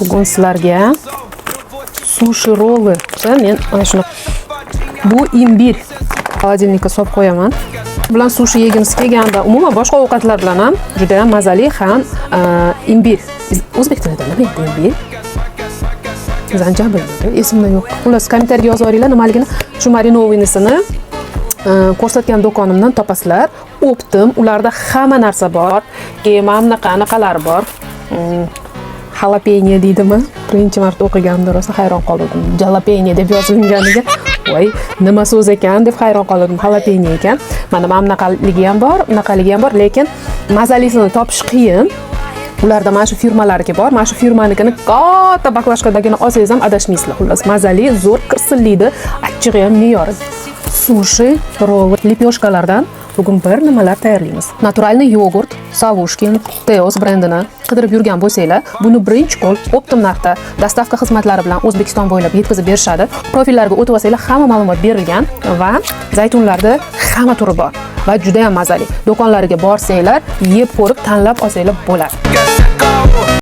Bugun sizlarga sushi rolli. Men mana shuni bu imbir холодильникка solib qo'yaman. Bilan sushi yegimiz kelganda, umuman boshqa ovqatlar bilan ham juda ham mazali ham imbir. O'zbek tilida nima deydi imbir? Zanjabil. Esimda yo'q. Xullas, kommentariyga yozaveringlar nimaligini. Shu marinovinisini ko'rsatgan do'konimdan topasizlar. O'pdim, ularda hamma narsa bor. Mana qanaqalar bor. Jalapeno deydimi? Birinchi marta o'qiganimda rosa hayron qoldim. Jalapeno deb yozilganiga, voy, nima so'z ekan deb hayron qoldim. Jalapeno ekan. Mana bunaqaligi ham bor, bunaqaligi ham bor, lekin mazalisini topish qiyin. Ularda mana shu firmalariga bor. Mana shu firmanikini katta baklashkadagini olsangiz ham adashmaysizlar. Xullas, mazali, zo'r, kirsillaydi, achchig'i ham me'yori. Sushi roll lepyoshkalardan bugun bir nimalar tayyorlaymiz. Naturalniy yogurt, Savushkin, Teos brendini qidirib yurgan bo'lsanglar, buni birinchi qo'l optim narxda dostavka xizmatlari bilan O'zbekiston bo'ylab yetkazib berishadi. Profillarga o'tib olsanglar, hamma ma'lumot berilgan va zaytunlarda hamma turi bor va juda ham mazali. Do'konlariga borsanglar, yeb ko'rib tanlab olsanglar bo'ladi.